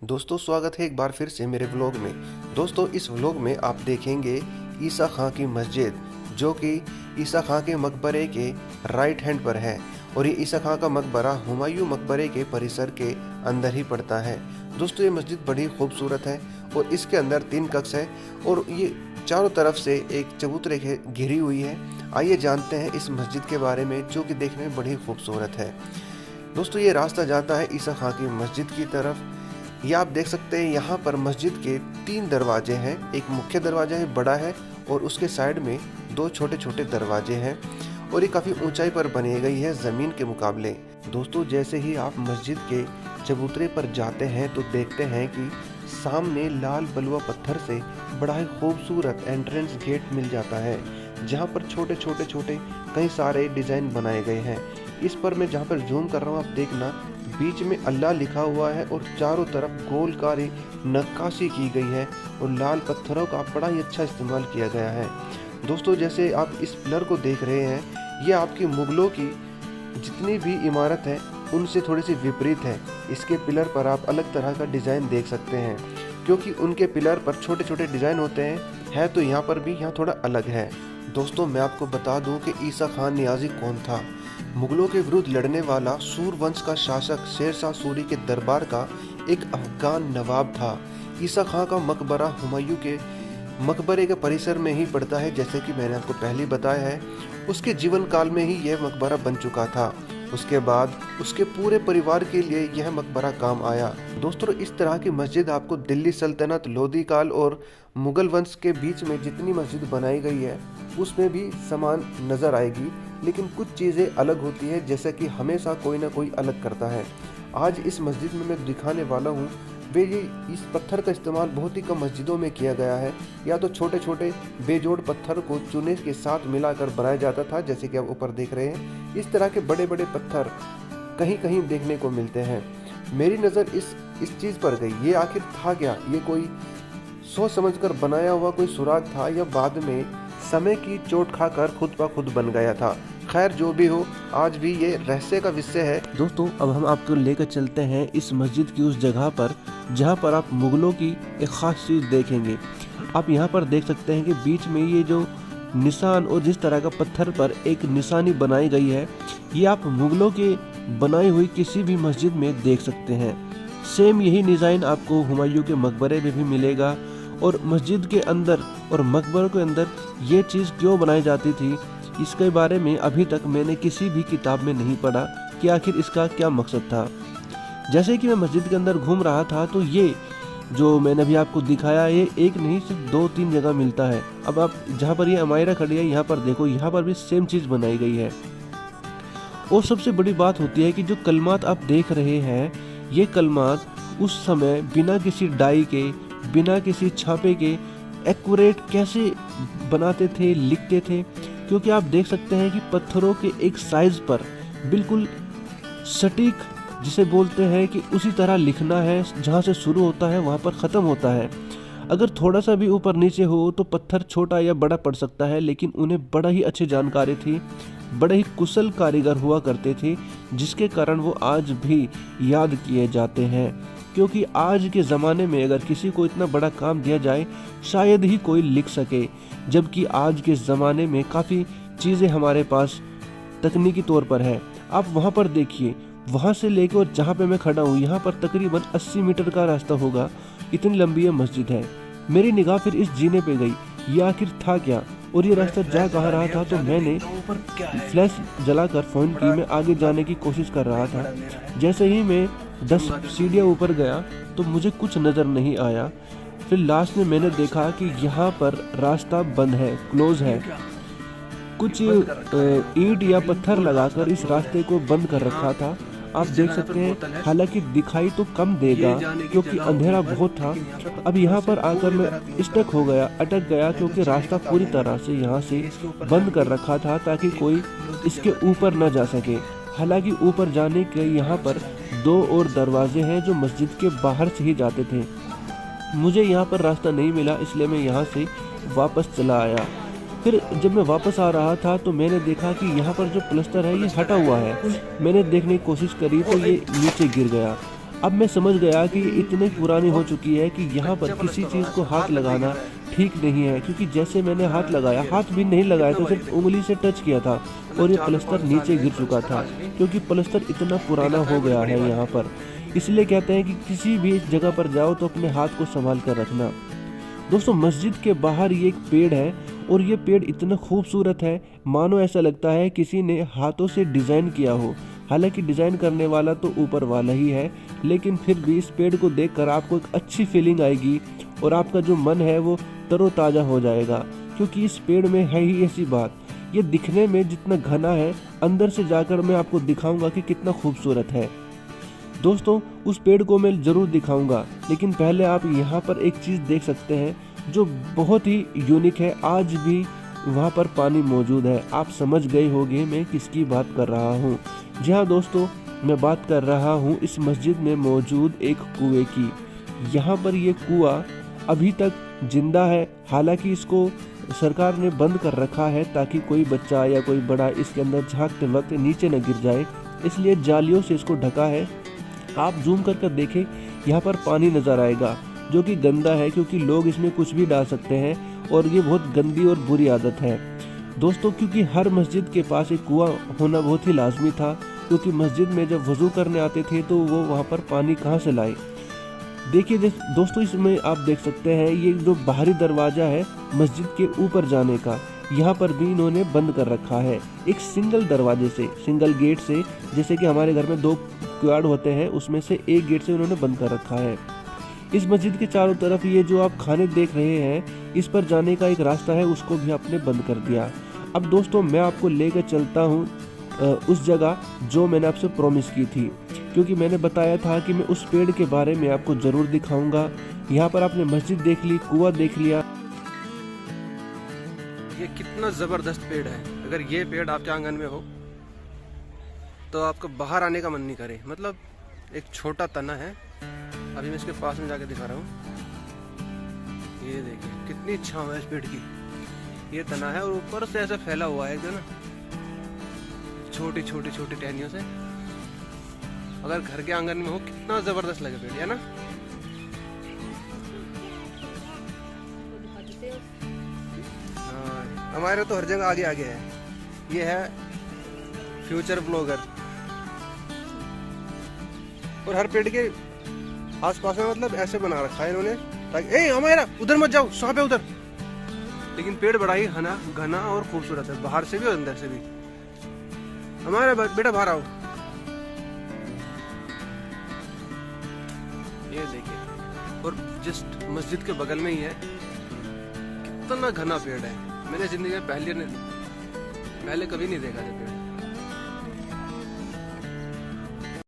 दोस्तों स्वागत है एक बार फिर से मेरे व्लॉग में। दोस्तों इस व्लॉग में आप देखेंगे ईसा खां की मस्जिद, जो कि ईसा खां के मकबरे के राइट हैंड पर है। और ये ईसा खां का मकबरा हुमायूं मकबरे के परिसर के अंदर ही पड़ता है। दोस्तों ये मस्जिद बड़ी खूबसूरत है और इसके अंदर 3 कक्ष है और ये चारों तरफ से एक चबूतरे के घिरी हुई है। आइए जानते हैं इस मस्जिद के बारे में, जो कि देखने में बड़ी खूबसूरत है। दोस्तों ये रास्ता जाता है ईसा खां की मस्जिद की तरफ। ये आप देख सकते हैं यहाँ पर मस्जिद के 3 दरवाजे हैं। एक मुख्य दरवाजा है, बड़ा है, और उसके साइड में 2 छोटे छोटे दरवाजे हैं और ये काफ़ी ऊंचाई पर बनी गई है ज़मीन के मुकाबले। दोस्तों जैसे ही आप मस्जिद के चबूतरे पर जाते हैं तो देखते हैं कि सामने लाल बलुआ पत्थर से बड़ा ही खूबसूरत एंट्रेंस गेट मिल जाता है, जहाँ पर छोटे छोटे कई सारे डिज़ाइन बनाए गए हैं। इस पर मैं जहाँ पर जूम कर रहा हूँ आप देखना, बीच में अल्लाह लिखा हुआ है और चारों तरफ गोलकारी नक्काशी की गई है और लाल पत्थरों का बड़ा ही अच्छा इस्तेमाल किया गया है। दोस्तों जैसे आप इस पिलर को देख रहे हैं, ये आपकी मुगलों की जितनी भी इमारत है उनसे थोड़ी सी विपरीत है। इसके पिलर पर आप अलग तरह का डिज़ाइन देख सकते हैं, क्योंकि उनके पिलर पर छोटे छोटे डिज़ाइन होते हैं। है तो यहाँ पर भी यहाँ थोड़ा अलग है। दोस्तों मैं आपको बता दूँ कि ईसा खान नियाज़ी कौन था। मुगलों के विरुद्ध लड़ने वाला सूर वंश का शासक शेर शाह सूरी के दरबार का एक अफगान नवाब था। ईसा खां का मकबरा हुमायूं के मकबरे के परिसर में ही पड़ता है, जैसे कि मैंने आपको पहले बताया है। उसके जीवन काल में ही यह मकबरा बन चुका था। उसके बाद उसके पूरे परिवार के लिए यह मकबरा काम आया। दोस्तों इस तरह की मस्जिद आपको दिल्ली सल्तनत, लोधी काल और मुगल वंश के बीच में जितनी मस्जिद बनाई गई है उसमें भी समान नज़र आएगी, लेकिन कुछ चीज़ें अलग होती है, जैसे कि हमेशा कोई ना कोई अलग करता है। आज इस मस्जिद में मैं दिखाने वाला हूँ वे ये इस पत्थर का इस्तेमाल बहुत ही कम मस्जिदों में किया गया है। या तो छोटे छोटे बेजोड़ पत्थर को चूने के साथ मिलाकर बनाया जाता था, जैसे कि आप ऊपर देख रहे हैं। इस तरह के बड़े बड़े पत्थर कहीं कहीं देखने को मिलते हैं। मेरी नज़र इस चीज़ पर गई, ये आखिर था क्या? ये कोई सोच समझकर बनाया हुआ कोई सुराग था या बाद में समय की चोट खाकर खुद ब खुद बन गया था? खैर जो भी हो, आज भी ये रहस्य का विषय है। दोस्तों अब हम आपको लेकर चलते हैं इस मस्जिद की उस जगह पर जहाँ पर आप मुगलों की एक ख़ास चीज़ देखेंगे। आप यहाँ पर देख सकते हैं कि बीच में ये जो निशान और जिस तरह का पत्थर पर एक निशानी बनाई गई है, ये आप मुगलों के बनाई हुई किसी भी मस्जिद में देख सकते हैं। सेम यही डिज़ाइन आपको हुमायूं के मकबरे में भी मिलेगा। और मस्जिद के अंदर और मकबरों के अंदर ये चीज़ क्यों बनाई जाती थी, इसके बारे में अभी तक मैंने किसी भी किताब में नहीं पढ़ा कि आखिर इसका क्या मकसद था। जैसे कि मैं मस्जिद के अंदर घूम रहा था तो ये जो मैंने अभी आपको दिखाया, ये एक नहीं सिर्फ 2-3 जगह मिलता है। अब आप जहाँ पर ये अमायरा खड़ी है यहाँ पर देखो, यहाँ पर भी सेम चीज़ बनाई गई है। और सबसे बड़ी बात होती है कि जो कलमात आप देख रहे हैं, ये कलमात उस समय बिना किसी डाई के, बिना किसी छापे के एक्यूरेट कैसे बनाते थे, लिखते थे। क्योंकि आप देख सकते हैं कि पत्थरों के एक साइज पर बिल्कुल सटीक, जिसे बोलते हैं कि उसी तरह लिखना है, जहाँ से शुरू होता है वहाँ पर ख़त्म होता है। अगर थोड़ा सा भी ऊपर नीचे हो तो पत्थर छोटा या बड़ा पड़ सकता है, लेकिन उन्हें बड़ा ही अच्छी जानकारी थी, बड़े ही कुशल कारीगर हुआ करते थे, जिसके कारण वो आज भी याद किए जाते हैं। क्योंकि आज के ज़माने में अगर किसी को इतना बड़ा काम दिया जाए शायद ही कोई लिख सके, जबकि आज के ज़माने में काफ़ी चीज़ें हमारे पास तकनीकी तौर पर है। आप वहाँ पर देखिए, वहाँ से लेकर और जहाँ पे मैं खड़ा हूँ यहाँ पर तकरीबन 80 मीटर का रास्ता होगा, इतनी लंबी ये मस्जिद है। मेरी निगाह फिर इस जीने पे गई, ये आखिर था क्या और ये रास्ता जा कहाँ रहा था। तो मैंने फ्लैश जलाकर फ़ोन की मैं आगे जाने की कोशिश कर रहा था। जैसे ही मैं 10 सीढ़ियाँ ऊपर गया तो मुझे कुछ नज़र नहीं आया। फिर लास्ट में मैंने देखा कि यहाँ पर रास्ता बंद है, क्लोज है। कुछ ईंट या पत्थर लगाकर इस रास्ते को बंद कर रखा था। आप देख सकते हैं, हालांकि दिखाई तो कम देगा क्योंकि अंधेरा बहुत था। अब यहाँ पर आकर मैं स्टक हो गया, अटक गया, क्योंकि रास्ता पूरी तरह से यहाँ से बंद कर रखा था ताकि कोई इसके ऊपर न जा सके। हालांकि ऊपर जाने के यहाँ पर 2 और दरवाजे हैं जो मस्जिद के बाहर से ही जाते थे। मुझे यहाँ पर रास्ता नहीं मिला, इसलिए मैं यहाँ से वापस चला आया। फिर जब मैं वापस आ रहा था तो मैंने देखा कि यहाँ पर जो प्लास्टर है ये हटा हुआ है। मैंने देखने की कोशिश करी तो ये नीचे गिर गया। अब मैं समझ गया कि ये इतनी पुरानी हो चुकी है कि यहाँ पर किसी चीज़ को हाथ लगाना ठीक नहीं है, क्योंकि जैसे मैंने हाथ लगाया, हाथ भी नहीं लगाया था, सिर्फ उंगली से टच किया था और ये प्लास्टर नीचे गिर चुका था, क्योंकि प्लास्टर इतना पुराना हो गया है यहाँ पर। इसलिए कहते हैं कि किसी भी जगह पर जाओ तो अपने हाथ को संभाल कर रखना। दोस्तों, मस्जिद के बाहर ये एक पेड़ है और ये पेड़ इतना खूबसूरत है, मानो ऐसा लगता है किसी ने हाथों से डिज़ाइन किया हो। हालांकि डिज़ाइन करने वाला तो ऊपर वाला ही है, लेकिन फिर भी इस पेड़ को देखकर आपको एक अच्छी फीलिंग आएगी और आपका जो मन है वो तरोताज़ा हो जाएगा, क्योंकि इस पेड़ में है ही ऐसी बात। ये दिखने में जितना घना है, अंदर से जाकर मैं आपको दिखाऊंगा कि कितना खूबसूरत है। दोस्तों, उस पेड़ को मैं ज़रूर दिखाऊंगा, लेकिन पहले आप यहाँ पर एक चीज़ देख सकते हैं जो बहुत ही यूनिक है। आज भी वहाँ पर पानी मौजूद है। आप समझ गए होंगे मैं किसकी बात कर रहा हूँ। जी हाँ दोस्तों, मैं बात कर रहा हूँ इस मस्जिद में मौजूद एक कुएं की। यहाँ पर ये कुआं अभी तक जिंदा है। हालांकि इसको सरकार ने बंद कर रखा है ताकि कोई बच्चा या कोई बड़ा इसके अंदर झांकते वक्त नीचे न गिर जाए, इसलिए जालियों से इसको ढका है। आप जूम कर देखें, यहाँ पर पानी नज़र आएगा जो कि गंदा है, क्योंकि लोग इसमें कुछ भी डाल सकते हैं और ये बहुत गंदी और बुरी आदत है दोस्तों। क्योंकि हर मस्जिद के पास एक कुआं होना बहुत ही लाजमी था, क्योंकि मस्जिद में जब वज़ू करने आते थे तो वो वहाँ पर पानी कहाँ से लाए। देखिए दोस्तों, इसमें आप देख सकते हैं ये जो बाहरी दरवाज़ा है मस्जिद के ऊपर जाने का, यहाँ पर भी इन्होंने बंद कर रखा है एक सिंगल दरवाजे से, सिंगल गेट से। जैसे कि हमारे घर में 2 किवाड़ होते हैं, उसमें से एक गेट से उन्होंने बंद कर रखा है। इस मस्जिद के चारों तरफ ये जो आप खाने देख रहे हैं, इस पर जाने का एक रास्ता है, उसको भी आपने बंद कर दिया। अब दोस्तों, मैं आपको लेकर चलता हूँ उस जगह जो मैंने आपसे प्रॉमिस की थी, क्योंकि मैंने बताया था कि मैं उस पेड़ के बारे में आपको ज़रूर दिखाऊंगा। यहाँ पर आपने मस्जिद देख ली, कुआं देख लिया। ये कितना ज़बरदस्त पेड़ है। अगर ये पेड़ आपके आंगन में हो तो आपको बाहर आने का मन नहीं करे। मतलब एक छोटा तना है, अभी मैं इसके पास में जाके दिखा रहा हूँ। ये देखिए कितनी छांव है इस पेड़ की। ये तना है और ऊपर से ऐसा फैला हुआ है जो ना छोटी छोटी छोटी टहनियों से। अगर घर के आंगन में हो, कितना जबरदस्त लगे पेड़, है ना। हाँ, हमारे तो हर जगह आगे आगे है। ये है फ्यूचर ब्लॉगर। और हर पेड़ के आसपास में मतलब ऐसे बना रखा है इन्होंने ताकि ए हमारा उधर मत जाओ, सांप है उधर। लेकिन पेड़ बड़ा ही घना और खूबसूरत है, बाहर से भी और अंदर से भी। हमारा बेटा बाहर आओ। ये देखिए, और जस्ट मस्जिद के बगल में ही है। कितना घना पेड़ है, मैंने जिंदगी में पहले कभी नहीं देखा था पेड़।